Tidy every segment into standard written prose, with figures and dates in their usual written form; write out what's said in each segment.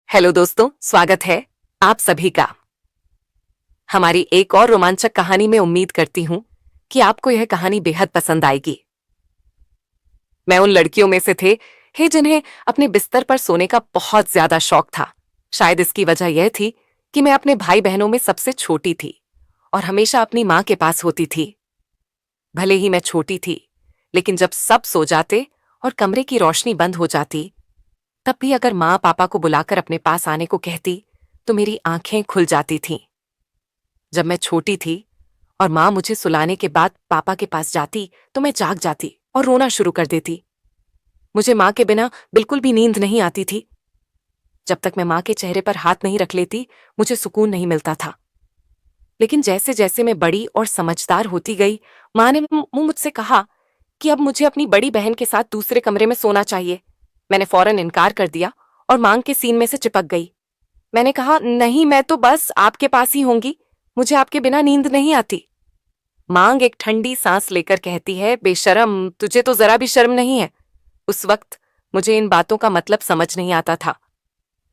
Hello दोस्तों, स्वागत है आप सभी का हमारी एक और रोमांचक कहानी में। उम्मीद करती हूं कि आपको यह कहानी बेहद पसंद आएगी। मैं उन लड़कियों में से थे जिन्हें अपने बिस्तर पर सोने का बहुत ज्यादा शौक था। शायद इसकी वजह यह थी कि मैं अपने भाई बहनों में सबसे छोटी थी और हमेशा अपनी मां के पास होती थी। भले ही मैं छोटी थी, लेकिन जब सब सो जाते और कमरे की रोशनी बंद हो जाती, तब भी अगर माँ पापा को बुलाकर अपने पास आने को कहती तो मेरी आंखें खुल जाती थीं। जब मैं छोटी थी और माँ मुझे सुलाने के बाद पापा के पास जाती तो मैं जाग जाती और रोना शुरू कर देती। मुझे माँ के बिना बिल्कुल भी नींद नहीं आती थी। जब तक मैं माँ के चेहरे पर हाथ नहीं रख लेती, मुझे सुकून नहीं मिलता था। लेकिन जैसे जैसे मैं बड़ी और समझदार होती गई, माँ ने मुझसे कहा कि अब मुझे अपनी बड़ी बहन के साथ दूसरे कमरे में सोना चाहिए। मैंने फौरन इनकार कर दिया और मांग के सीन में से चिपक गई। मैंने कहा, नहीं, मैं तो बस आपके पास ही होंगी, मुझे आपके बिना नींद नहीं आती। मांग एक ठंडी सांस लेकर कहती है, बेशरम, तुझे तो जरा भी शर्म नहीं है। उस वक्त मुझे इन बातों का मतलब समझ नहीं आता था।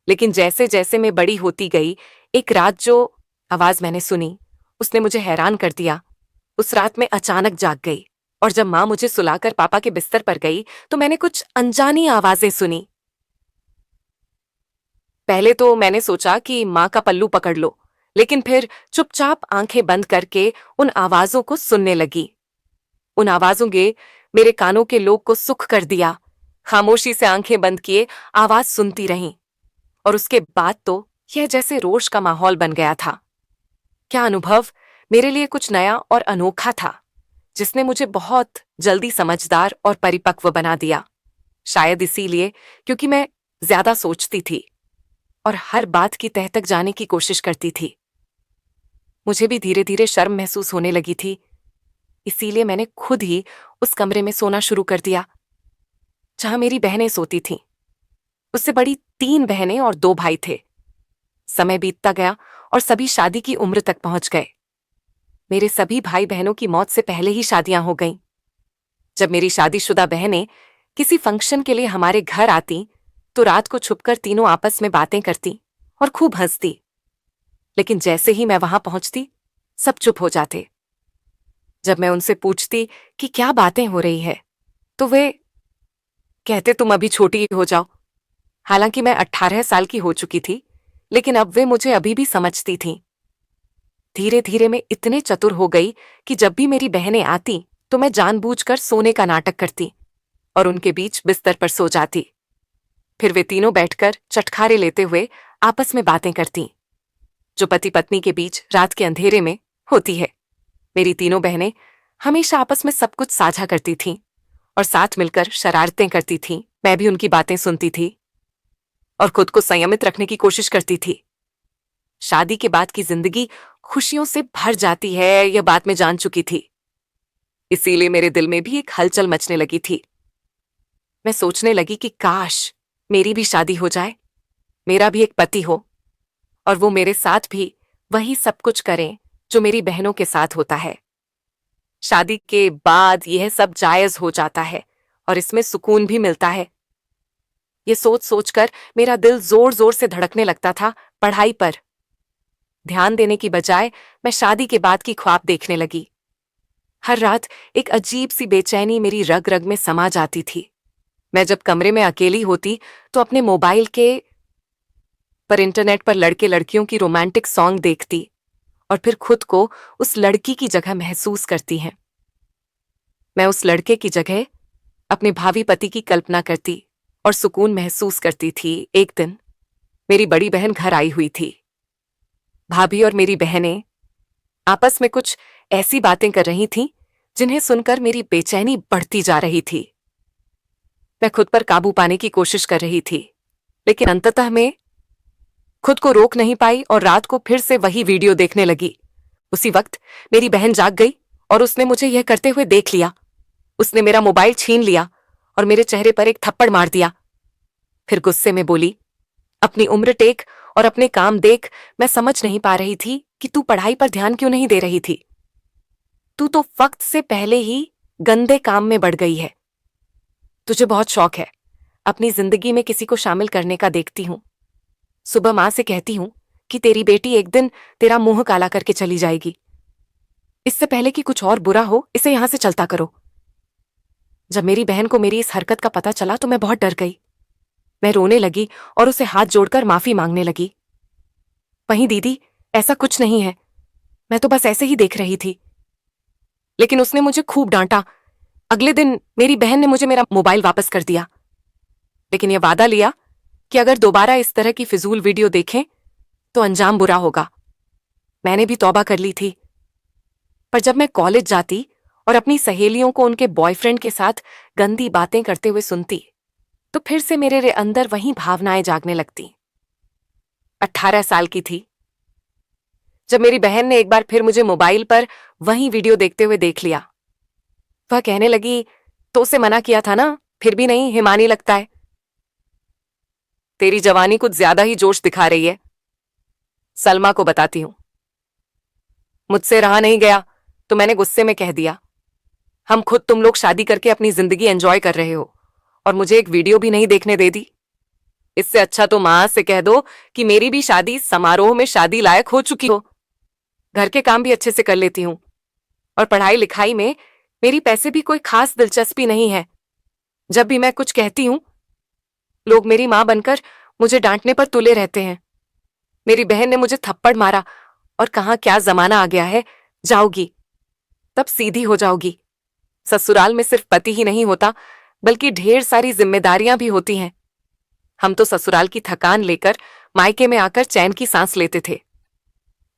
लेकिन जैसे जैसे मैं बड़ी होती गई, एक रात जो आवाज मैंने सुनी उसने मुझे हैरान कर दिया। उस रात मैं अचानक जाग गई और जब माँ मुझे सुलाकर पापा के बिस्तर पर गई तो मैंने कुछ अनजानी आवाजें सुनी। पहले तो मैंने सोचा कि माँ का पल्लू पकड़ लो, लेकिन फिर चुपचाप आंखें बंद करके उन आवाजों को सुनने लगी। उन आवाजों ने मेरे कानों के लोग को सुख कर दिया। खामोशी से आंखें बंद किए आवाज सुनती रहीं और उसके बाद तो यह जैसे रोश का माहौल बन गया था। क्या अनुभव मेरे लिए कुछ नया और अनोखा था, जिसने मुझे बहुत जल्दी समझदार और परिपक्व बना दिया। शायद इसीलिए क्योंकि मैं ज्यादा सोचती थी और हर बात की तह तक जाने की कोशिश करती थी। मुझे भी धीरे धीरे शर्म महसूस होने लगी थी, इसीलिए मैंने खुद ही उस कमरे में सोना शुरू कर दिया जहां मेरी बहनें सोती थीं। उससे बड़ी 3 बहनें और 2 भाई थे। समय बीतता गया और सभी शादी की उम्र तक पहुंच गए। मेरे सभी भाई बहनों की मौत से पहले ही शादियां हो गईं। जब मेरी शादीशुदा बहनें किसी फंक्शन के लिए हमारे घर आती तो रात को छुपकर तीनों आपस में बातें करती और खूब हंसती। लेकिन जैसे ही मैं वहां पहुंचती, सब चुप हो जाते। जब मैं उनसे पूछती कि क्या बातें हो रही है, तो वे कहते, तुम अभी छोटी ही हो जाओ। हालांकि मैं 18 साल की हो चुकी थी, लेकिन अब वे मुझे अभी भी समझती थीं। धीरे धीरे मैं इतने चतुर हो गई कि जब भी मेरी बहनें आती तो मैं जानबूझकर सोने का नाटक करती और उनके बीच बिस्तर पर सो जाती। फिर वे तीनों बैठकर चटखारे लेते हुए आपस में बातें करती, जो पति पत्नी के बीच रात के अंधेरे में होती है। मेरी तीनों बहनें हमेशा आपस में सब कुछ साझा करती थीं और साथ मिलकर शरारतें करती थीं। मैं भी उनकी बातें सुनती थी और खुद को संयमित रखने की कोशिश करती थी। शादी के बाद की जिंदगी खुशियों से भर जाती है, यह बात मैं जान चुकी थी। इसीलिए मेरे दिल में भी एक हलचल मचने लगी थी। मैं सोचने लगी कि काश मेरी भी शादी हो जाए, मेरा भी एक पति हो और वो मेरे साथ भी वही सब कुछ करें जो मेरी बहनों के साथ होता है। शादी के बाद यह सब जायज हो जाता है और इसमें सुकून भी मिलता है। ये सोच सोचकर मेरा दिल जोर जोर से धड़कने लगता था। पढ़ाई पर ध्यान देने की बजाय मैं शादी के बाद की ख्वाब देखने लगी। हर रात एक अजीब सी बेचैनी मेरी रग रग में समा जाती थी। मैं जब कमरे में अकेली होती तो अपने मोबाइल के पर इंटरनेट पर लड़के लड़कियों की रोमांटिक सॉन्ग देखती और फिर खुद को उस लड़की की जगह महसूस करती हैं। मैं उस लड़के की जगह अपने भावी पति की कल्पना करती और सुकून महसूस करती थी। एक दिन मेरी बड़ी बहन घर आई हुई थी। भाभी और मेरी बहनें आपस में कुछ ऐसी बातें कर रही थीं जिन्हें सुनकर मेरी बेचैनी बढ़ती जा रही थी। मैं खुद पर काबू पाने की कोशिश कर रही थी, लेकिन अंततः मैं खुद को रोक नहीं पाई और रात को फिर से वही वीडियो देखने लगी। उसी वक्त मेरी बहन जाग गई और उसने मुझे यह करते हुए देख लिया। उसने मेरा मोबाइल छीन लिया और मेरे चेहरे पर एक थप्पड़ मार दिया। फिर गुस्से में बोली, अपनी उम्र टेक और अपने काम देख। मैं समझ नहीं पा रही थी कि तू पढ़ाई पर ध्यान क्यों नहीं दे रही थी। तू तो वक्त से पहले ही गंदे काम में बढ़ गई है। तुझे बहुत शौक है अपनी जिंदगी में किसी को शामिल करने का, देखती हूं। सुबह माँ से कहती हूँ कि तेरी बेटी एक दिन तेरा मुंह काला करके चली जाएगी। इससे पहले कि कुछ और बुरा हो, इसे यहां से चलता करो। जब मेरी बहन को मेरी इस हरकत का पता चला तो मैं बहुत डर गई। मैं रोने लगी और उसे हाथ जोड़कर माफी मांगने लगी। वहीं दीदी, ऐसा कुछ नहीं है, मैं तो बस ऐसे ही देख रही थी। लेकिन उसने मुझे खूब डांटा। अगले दिन मेरी बहन ने मुझे मेरा मोबाइल वापस कर दिया, लेकिन यह वादा लिया कि अगर दोबारा इस तरह की फिजूल वीडियो देखें तो अंजाम बुरा होगा। मैंने भी तौबा कर ली थी। पर जब मैं कॉलेज जाती और अपनी सहेलियों को उनके बॉयफ्रेंड के साथ गंदी बातें करते हुए सुनती, तो फिर से मेरे अंदर वही भावनाएं जागने लगती। 18 साल की थी जब मेरी बहन ने एक बार फिर मुझे मोबाइल पर वही वीडियो देखते हुए देख लिया। वह कहने लगी, तो उसे मना किया था ना, फिर भी नहीं हिमानी लगता है। तेरी जवानी कुछ ज्यादा ही जोश दिखा रही है। सलमा को बताती हूं। मुझसे रहा नहीं गया तो मैंने गुस्से में कह दिया, हम खुद तुम लोग शादी करके अपनी जिंदगी एंजॉय कर रहे हो और मुझे एक वीडियो भी नहीं देखने दे दी। इससे अच्छा तो मां से कह दो कि मेरी भी शादी समारोह में शादी लायक हो चुकी हो। घर के काम भी अच्छे से कर लेती हूं और पढ़ाई लिखाई में मेरी पैसे भी कोई खास दिलचस्पी नहीं है। जब भी मैं कुछ कहती हूं, लोग मेरी मां बनकर मुझे डांटने पर तुले रहते हैं। मेरी बहन ने मुझे थप्पड़ मारा और कहा, क्या जमाना आ गया है, जाओगी तब सीधी हो जाओगी। ससुराल में सिर्फ पति ही नहीं होता बल्कि ढेर सारी जिम्मेदारियां भी होती हैं। हम तो ससुराल की थकान लेकर मायके में आकर चैन की सांस लेते थे।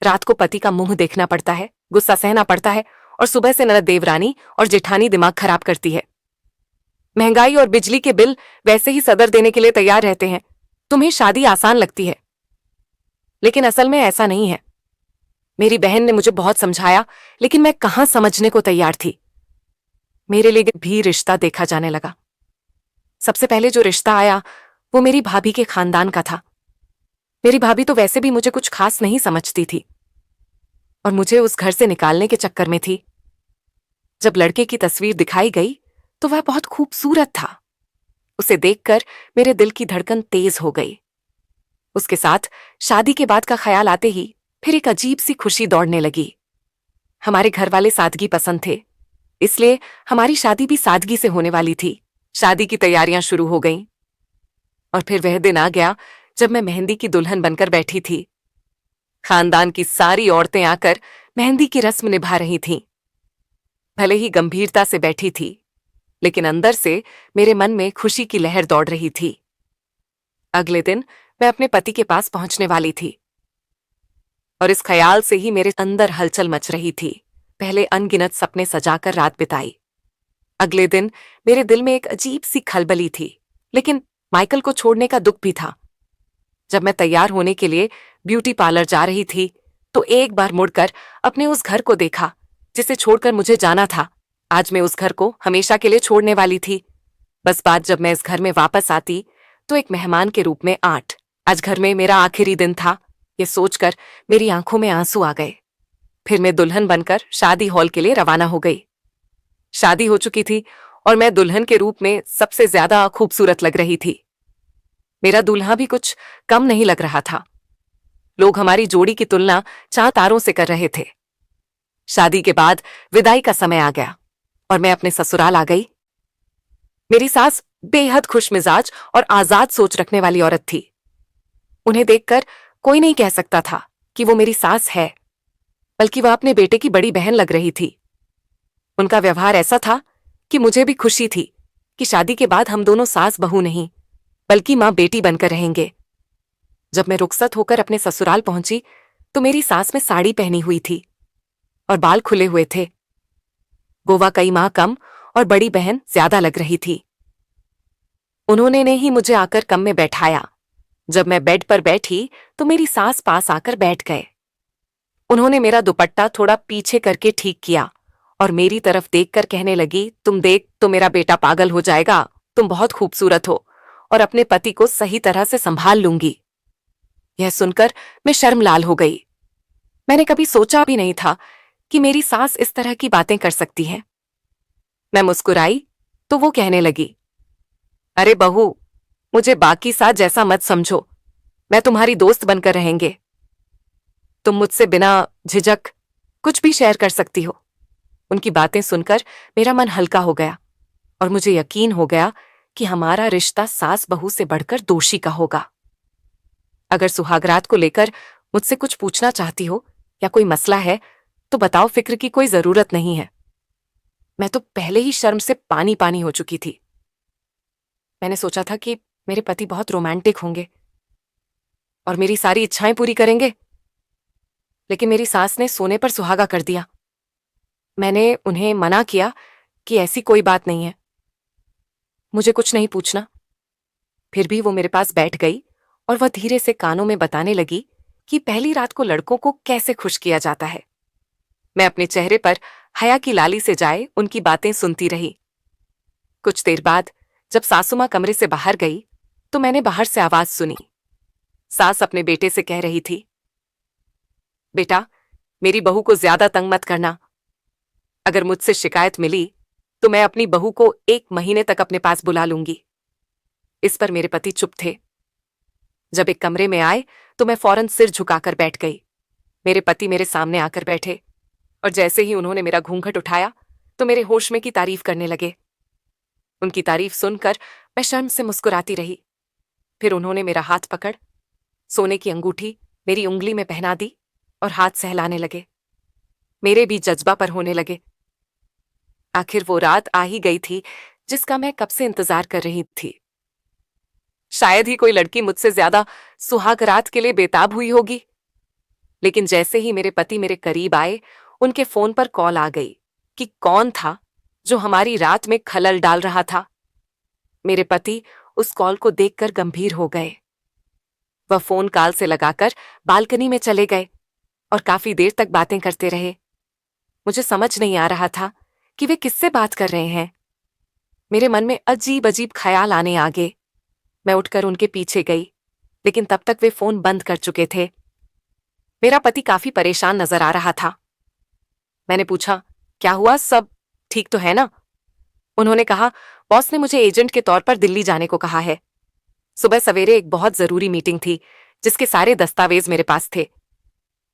रात को पति का मुंह देखना पड़ता है, गुस्सा सहना पड़ता है और सुबह से ननद देवरानी और जेठानी दिमाग खराब करती है। महंगाई और बिजली के बिल वैसे ही सदर देने के लिए तैयार रहते हैं। तुम्हें शादी आसान लगती है, लेकिन असल में ऐसा नहीं है। मेरी बहन ने मुझे बहुत समझाया, लेकिन मैं कहां समझने को तैयार थी। मेरे लिए भी रिश्ता देखा जाने लगा। सबसे पहले जो रिश्ता आया वो मेरी भाभी के खानदान का था। मेरी भाभी तो वैसे भी मुझे कुछ खास नहीं समझती थी और मुझे उस घर से निकालने के चक्कर में थी। जब लड़के की तस्वीर दिखाई गई तो वह बहुत खूबसूरत था। उसे देखकर मेरे दिल की धड़कन तेज हो गई। उसके साथ शादी के बाद का ख्याल आते ही फिर एक अजीब सी खुशी दौड़ने लगी। हमारे घर वाले सादगी पसंद थे, इसलिए हमारी शादी भी सादगी से होने वाली थी। शादी की तैयारियां शुरू हो गईं और फिर वह दिन आ गया जब मैं मेहंदी की दुल्हन बनकर बैठी थी। खानदान की सारी औरतें आकर मेहंदी की रस्म निभा रही थीं। भले ही गंभीरता से बैठी थी, लेकिन अंदर से मेरे मन में खुशी की लहर दौड़ रही थी। अगले दिन मैं अपने पति के पास पहुंचने वाली थी और इस ख्याल से ही मेरे अंदर हलचल मच रही थी। पहले अनगिनत सपने सजाकर रात बिताई। अगले दिन मेरे दिल में एक अजीब सी खलबली थी, लेकिन माइकल को छोड़ने का दुख भी था। जब मैं तैयार होने के लिए ब्यूटी पार्लर जा रही थी तो एक बार मुड़कर अपने उस घर को देखा जिसे छोड़कर मुझे जाना था। आज मैं उस घर को हमेशा के लिए छोड़ने वाली थी। बस बात जब मैं इस घर में वापस आती तो एक मेहमान के रूप में आज घर में मेरा आखिरी दिन था। ये सोचकर मेरी आंखों में आंसू आ गए। फिर मैं दुल्हन बनकर शादी हॉल के लिए रवाना हो गई। शादी हो चुकी थी और मैं दुल्हन के रूप में सबसे ज्यादा खूबसूरत लग रही थी। मेरा दूल्हा भी कुछ कम नहीं लग रहा था। लोग हमारी जोड़ी की तुलना चांद तारों से कर रहे थे। शादी के बाद विदाई का समय आ गया और मैं अपने ससुराल आ गई। मेरी सास बेहद खुशमिजाज और आजाद सोच रखने वाली औरत थी। उन्हें देखकर कोई नहीं कह सकता था कि वो मेरी सास है, बल्कि वह अपने बेटे की बड़ी बहन लग रही थी। उनका व्यवहार ऐसा था कि मुझे भी खुशी थी कि शादी के बाद हम दोनों सास बहू नहीं बल्कि मां बेटी बनकर रहेंगे। जब मैं रुखसत होकर अपने ससुराल पहुंची तो मेरी सास में साड़ी पहनी हुई थी और बाल खुले हुए थे। गोवा कई माह कम और बड़ी बहन ज्यादा लग रही थी। उन्होंने ने ही मुझे आकर कम में बैठाया। जब मैं बेड पर बैठी तो मेरी सास पास आकर बैठ गए। उन्होंने मेरा दुपट्टा थोड़ा पीछे करके ठीक किया और मेरी तरफ देखकर कहने लगी, तुम देख तो मेरा बेटा पागल हो जाएगा। तुम बहुत खूबसूरत हो और अपने पति को सही तरह से संभाल लूंगी। यह सुनकर मैं शर्मलाल हो गई। मैंने कभी सोचा भी नहीं था कि मेरी सास इस तरह की बातें कर सकती है। मैं मुस्कुराई तो वो कहने लगी, अरे बहू, मुझे बाकी सास जैसा मत समझो। मैं तुम्हारी दोस्त बनकर रहेंगे। तुम मुझसे बिना झिझक कुछ भी शेयर कर सकती हो। उनकी बातें सुनकर मेरा मन हल्का हो गया और मुझे यकीन हो गया कि हमारा रिश्ता सास बहू से बढ़कर दोषी का होगा। अगर सुहागरात को लेकर मुझसे कुछ पूछना चाहती हो या कोई मसला है तो बताओ, फिक्र की कोई जरूरत नहीं है। मैं तो पहले ही शर्म से पानी पानी हो चुकी थी। मैंने सोचा था कि मेरे पति बहुत रोमांटिक होंगे और मेरी सारी इच्छाएं पूरी करेंगे, लेकिन मेरी सास ने सोने पर सुहागा कर दिया। मैंने उन्हें मना किया कि ऐसी कोई बात नहीं है, मुझे कुछ नहीं पूछना। फिर भी वो मेरे पास बैठ गई और वह धीरे से कानों में बताने लगी कि पहली रात को लड़कों को कैसे खुश किया जाता है। मैं अपने चेहरे पर हया की लाली से जाए उनकी बातें सुनती रही। कुछ देर बाद जब सासू मां कमरे से बाहर गई तो मैंने बाहर से आवाज सुनी। सास अपने बेटे से कह रही थी, बेटा, मेरी बहू को ज्यादा तंग मत करना। अगर मुझसे शिकायत मिली तो मैं अपनी बहू को 1 महीने तक अपने पास बुला लूंगी। इस पर मेरे पति चुप थे। जब एक कमरे में आए तो मैं फौरन सिर झुकाकर बैठ गई। मेरे पति मेरे सामने आकर बैठे और जैसे ही उन्होंने मेरा घूंघट उठाया तो मेरे होश में की तारीफ करने लगे। उनकी तारीफ सुनकर मैं शर्म से मुस्कुराती रही। फिर उन्होंने मेरा हाथ पकड़ सोने की अंगूठी मेरी उंगली में पहना दी और हाथ सहलाने लगे। मेरे भी जज्बा पर होने लगे। आखिर वो रात आ ही गई थी जिसका मैं कब से इंतजार कर रही थी। शायद ही कोई लड़की मुझसे ज्यादा सुहाग रात के लिए बेताब हुई होगी। लेकिन जैसे ही मेरे पति मेरे करीब आए, उनके फोन पर कॉल आ गई कि कौन था जो हमारी रात में खलल डाल रहा था। मेरे पति उस कॉल को देखकर गंभीर हो गए। वह फोन कॉल से लगाकर बालकनी में चले गए और काफी देर तक बातें करते रहे। मुझे समझ नहीं आ रहा था कि वे किससे बात कर रहे हैं। मेरे मन में अजीब अजीब ख्याल आने आगे। मैं उठकर उनके पीछे गई, लेकिन तब तक वे फोन बंद कर चुके थे। मेरा पति काफी परेशान नजर आ रहा था। मैंने पूछा, क्या हुआ, सब ठीक तो है ना? उन्होंने कहा, बॉस ने मुझे एजेंट के तौर पर दिल्ली जाने को कहा है। सुबह सवेरे एक बहुत जरूरी मीटिंग थी जिसके सारे दस्तावेज मेरे पास थे।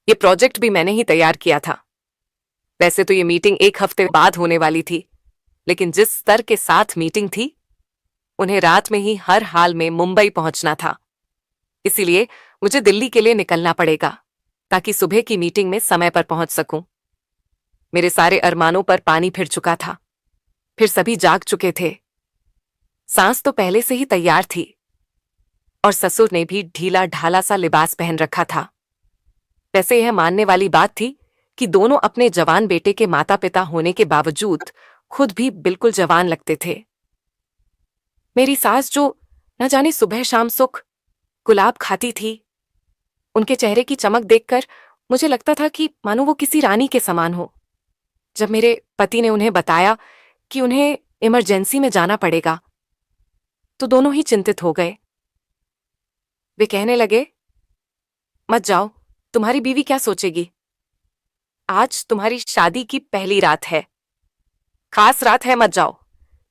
ये प्रोजेक्ट भी मैंने ही तैयार किया था। वैसे तो ये मीटिंग 1 हफ्ते बाद होने वाली थी, लेकिन जिस स्तर के साथ मीटिंग थी, उन्हें रात में ही हर हाल में मुंबई पहुंचना था। इसीलिए मुझे दिल्ली के लिए निकलना पड़ेगा ताकि सुबह की मीटिंग में समय पर पहुंच सकूं। मेरे सारे अरमानों पर पानी फिर चुका था। फिर सभी जाग चुके थे। सास तो पहले से ही तैयार थी और ससुर ने भी ढीला ढाला सा लिबास पहन रखा था। वैसे यह मानने वाली बात थी कि दोनों अपने जवान बेटे के माता पिता होने के बावजूद खुद भी बिल्कुल जवान लगते थे। मेरी सास जो न जाने सुबह शाम सुख गुलाब खाती थी, उनके चेहरे की चमक देखकर मुझे लगता था कि मानो वो किसी रानी के समान हो। जब मेरे पति ने उन्हें बताया कि उन्हें इमरजेंसी में जाना पड़ेगा, तो दोनों ही चिंतित हो गए। वे कहने लगे, मत जाओ, तुम्हारी बीवी क्या सोचेगी? आज तुम्हारी शादी की पहली रात है, खास रात है, मत जाओ।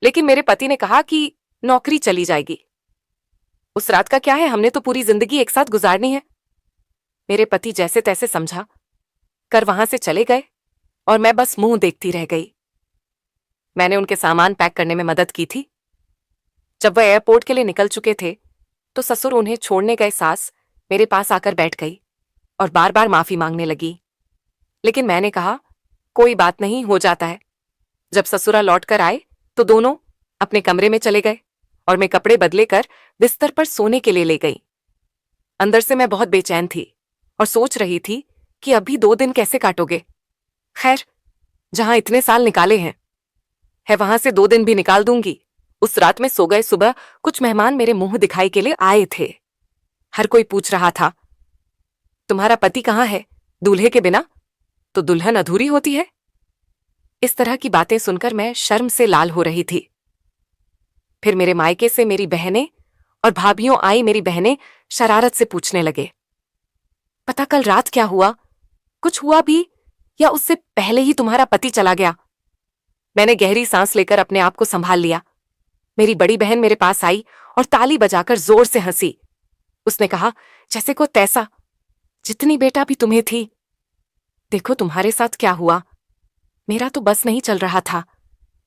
लेकिन मेरे पति ने कहा कि नौकरी चली जाएगी। उस रात का क्या है, हमने तो पूरी जिंदगी एक साथ गुजारनी है। मेरे पति जैसे तैसे समझा कर वहां से चले गए और मैं बस मुंह देखती रह गई। मैंने उनके सामान पैक करने में मदद की थी। जब वह एयरपोर्ट के लिए निकल चुके थे तो ससुर उन्हें छोड़ने गए सास मेरे पास आकर बैठ गई और बार बार माफी मांगने लगी। लेकिन मैंने कहा, कोई बात नहीं, हो जाता है। जब ससुरा लौट कर आए तो दोनों अपने कमरे में चले गए और मैं कपड़े बदले कर बिस्तर पर सोने के लिए ले गई। अंदर से मैं बहुत बेचैन थी और सोच रही थी कि अभी 2 दिन कैसे काटोगे। खैर, जहां इतने साल निकाले हैं, है वहां से 2 दिन भी निकाल दूंगी। उस रात में सो गए। सुबह कुछ मेहमान मेरे मुंह दिखाई के लिए आए थे। हर कोई पूछ रहा था, तुम्हारा पति कहाँ है? दूल्हे के बिना तो दुल्हन अधूरी होती है। इस तरह की बातें सुनकर मैं शर्म से लाल हो रही थी। फिर मेरे मायके से मेरी बहनें और भाभियों आई। मेरी बहनें शरारत से पूछने लगे, पता कल रात क्या हुआ? कुछ हुआ भी या उससे पहले ही तुम्हारा पति चला गया? मैंने गहरी सांस लेकर अपने आप को संभाल लिया। मेरी बड़ी बहन मेरे पास आई और ताली बजाकर जोर से हंसी। उसने कहा, जैसे को तैसा, जितनी बेटा भी तुम्हें थी। देखो तुम्हारे साथ क्या हुआ। मेरा तो बस नहीं चल रहा था,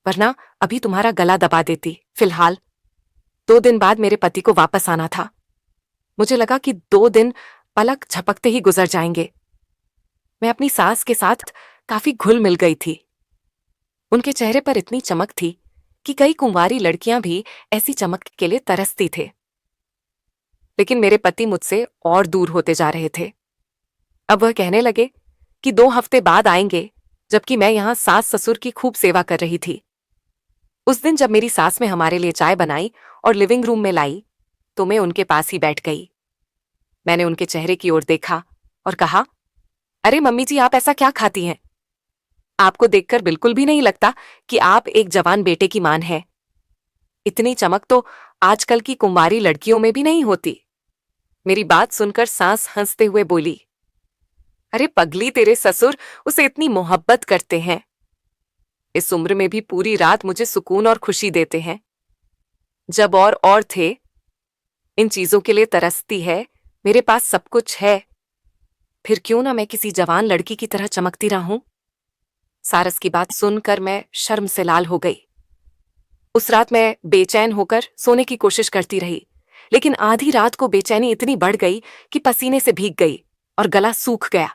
वरना अभी तुम्हारा गला दबा देती। फिलहाल 2 दिन बाद मेरे पति को वापस आना था। मुझे लगा कि 2 दिन पलक झपकते ही गुजर जाएंगे। मैं अपनी सास के साथ काफी घुल मिल गई थी। उनके चेहरे पर इतनी चमक थी कि कई कुंवारी लड़कियां भी ऐसी चमक के लिए तरसती थे। लेकिन मेरे पति मुझसे और दूर होते जा रहे थे। अब वह कहने लगे कि 2 हफ्ते बाद आएंगे, जबकि मैं यहां सास ससुर की खूब सेवा कर रही थी। उस दिन जब मेरी सास ने हमारे लिए चाय बनाई और लिविंग रूम में लाई, तो मैं उनके पास ही बैठ गई। मैंने उनके चेहरे की ओर देखा और कहा, अरे मम्मी जी, आप ऐसा क्या खाती हैं? आपको देखकर बिल्कुल भी नहीं लगता कि आप एक जवान बेटे की मान हैं। इतनी चमक तो आजकल की कुंवारी लड़कियों में भी नहीं होती। मेरी बात सुनकर सास हंसते हुए बोली, अरे पगली, तेरे ससुर उसे इतनी मोहब्बत करते हैं। इस उम्र में भी पूरी रात मुझे सुकून और खुशी देते हैं। जब और थे, इन चीजों के लिए तरसती है। मेरे पास सब कुछ है, फिर क्यों ना मैं किसी जवान लड़की की तरह चमकती रहूं। सारस की बात सुनकर मैं शर्म से लाल हो गई। उस रात मैं बेचैन होकर सोने की कोशिश करती रही, लेकिन आधी रात को बेचैनी इतनी बढ़ गई कि पसीने से भीग गई और गला सूख गया।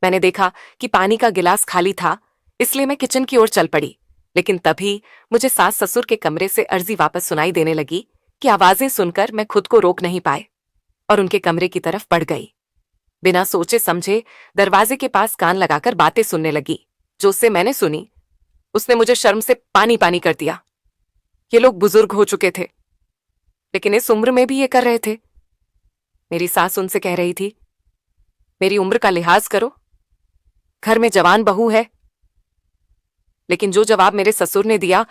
मैंने देखा कि पानी का गिलास खाली था, इसलिए मैं किचन की ओर चल पड़ी। लेकिन तभी मुझे सास ससुर के कमरे से अर्जी वापस सुनाई देने लगी कि आवाजें सुनकर मैं खुद को रोक नहीं पाए और उनके कमरे की तरफ बढ़ गई। बिना सोचे समझे दरवाजे के पास कान लगाकर बातें सुनने लगी। जो उससे मैंने सुनी, उसने मुझे शर्म से पानी पानी कर दिया। ये लोग बुजुर्ग हो चुके थे, लेकिन इस उम्र में भी ये कर रहे थे। मेरी सास उनसे कह रही थी, मेरी उम्र का लिहाज करो, घर में जवान बहू है। लेकिन जो जवाब मेरे ससुर ने दिया,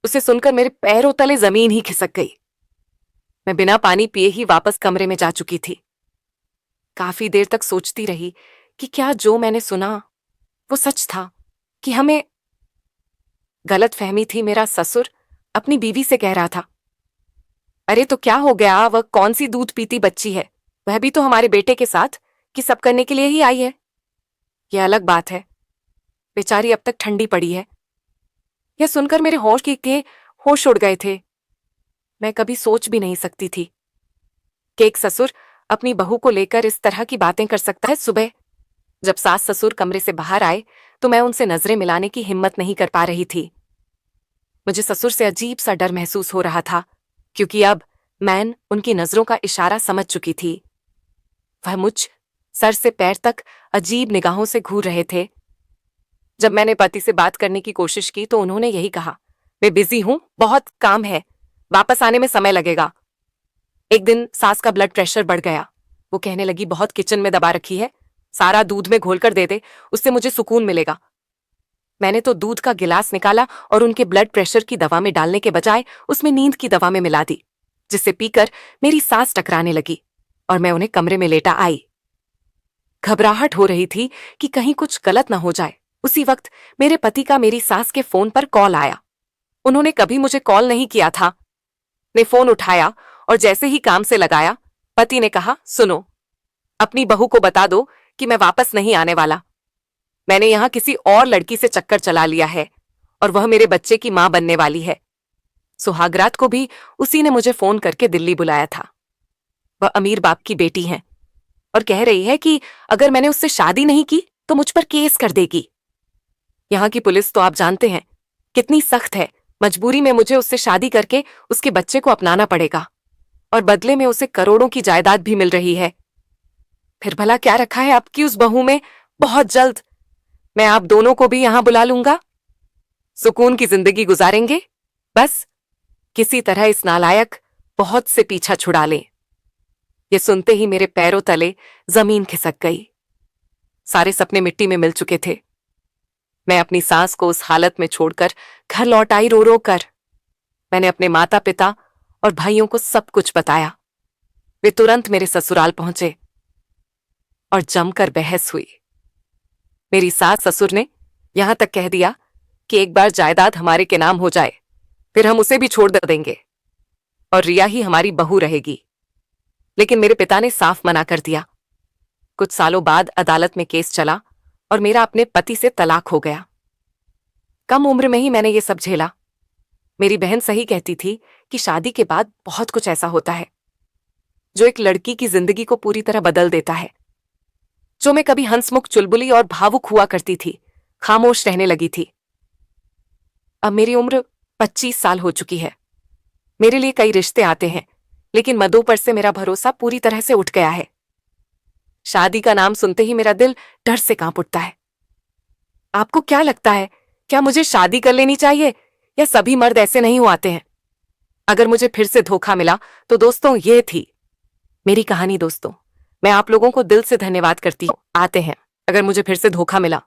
उसे सुनकर मेरे पैरों तले जमीन ही खिसक गई। मैं बिना पानी पिए ही वापस कमरे में जा चुकी थी। काफी देर तक सोचती रही कि क्या जो मैंने सुना वो सच था कि हमें गलत फहमी थी। मेरा ससुर अपनी बीवी से कह रहा था, अरे तो क्या हो गया, वह कौन सी दूध पीती बच्ची है, वह भी तो हमारे बेटे के साथ कि सब करने के लिए ही आई है। यह अलग बात है, बेचारी अब तक ठंडी पड़ी है। यह सुनकर मेरे होश उड़ गए थे। मैं कभी सोच भी नहीं सकती थी कि एक ससुर अपनी बहू को लेकर इस तरह की बातें कर सकता है। सुबह जब सास ससुर कमरे से बाहर आए, तो मैं उनसे नजरें मिलाने की हिम्मत नहीं कर पा रही थी। मुझे ससुर से अजीब सा डर महसूस हो रहा था, क्योंकि अब मैं उनकी नजरों का इशारा समझ चुकी थी। वह मुझ सर से पैर तक अजीब निगाहों से घूर रहे थे। जब मैंने पति से बात करने की कोशिश की, तो उन्होंने यही कहा, मैं बिजी हूं, बहुत काम है, वापस आने में समय लगेगा। एक दिन सास का ब्लड प्रेशर बढ़ गया। वो कहने लगी, बहुत किचन में दबा रखी है, सारा दूध में घोलकर दे दे, उससे मुझे सुकून मिलेगा। मैंने तो दूध का गिलास निकाला और उनके ब्लड प्रेशर की दवा में डालने के बजाय उसमें नींद की दवा में मिला दी, जिससे पीकर मेरी सांस टकराने लगी और मैं उन्हें कमरे में लेटा आई। घबराहट हो रही थी कि कहीं कुछ गलत न हो जाए। उसी वक्त मेरे पति का मेरी सास के फोन पर कॉल आया। उन्होंने कभी मुझे कॉल नहीं किया था। ने फोन उठाया और जैसे ही काम से लगाया, पति ने कहा, सुनो, अपनी बहू को बता दो कि मैं वापस नहीं आने वाला। मैंने यहां किसी और लड़की से चक्कर चला लिया है और वह मेरे बच्चे की मां बनने वाली है। सुहागरात को भी उसी ने मुझे फोन करके दिल्ली बुलाया था। वह अमीर बाप की बेटी है और कह रही है कि अगर मैंने उससे शादी नहीं की तो मुझ पर केस कर देगी। यहां की पुलिस तो आप जानते हैं कितनी सख्त है। मजबूरी में मुझे उससे शादी करके उसके बच्चे को अपनाना पड़ेगा और बदले में उसे करोड़ों की जायदाद भी मिल रही है। फिर भला क्या रखा है आपकी उस बहू में? बहुत जल्द मैं आप दोनों को भी यहां बुला लूंगा। सुकून की जिंदगी गुजारेंगे। बस किसी तरह इस नालायक बहुत से पीछा छुड़ा लें। ये सुनते ही मेरे पैरों तले जमीन खिसक गई। सारे सपने मिट्टी में मिल चुके थे। मैं अपनी सास को उस हालत में छोड़कर घर लौट आई रो रो कर। मैंने अपने माता पिता और भाइयों को सब कुछ बताया। वे तुरंत मेरे ससुराल पहुंचे और जमकर बहस हुई। मेरी सास ससुर ने यहां तक कह दिया कि एक बार जायदाद हमारे के नाम हो जाए, फिर हम उसे भी छोड़ देंगे और रिया ही हमारी बहू रहेगी। लेकिन मेरे पिता ने साफ मना कर दिया। कुछ सालों बाद अदालत में केस चला और मेरा अपने पति से तलाक हो गया। कम उम्र में ही मैंने ये सब झेला। मेरी बहन सही कहती थी कि शादी के बाद बहुत कुछ ऐसा होता है जो एक लड़की की जिंदगी को पूरी तरह बदल देता है। जो मैं कभी हंसमुख, चुलबुली और भावुक हुआ करती थी, खामोश रहने लगी थी। अब मेरी उम्र 25 साल हो चुकी है। मेरे लिए कई रिश्ते आते हैं, लेकिन मदों पर से मेरा भरोसा पूरी तरह से उठ गया है। शादी का नाम सुनते ही मेरा दिल डर से कांप उठता है। आपको क्या लगता है, क्या मुझे शादी कर लेनी चाहिए, या सभी मर्द ऐसे नहीं हुआते हैं? अगर मुझे फिर से धोखा मिला तो दोस्तों ये थी मेरी कहानी। दोस्तों, मैं आप लोगों को दिल से धन्यवाद करती हूँ। आते हैं, अगर मुझे फिर से धोखा मिला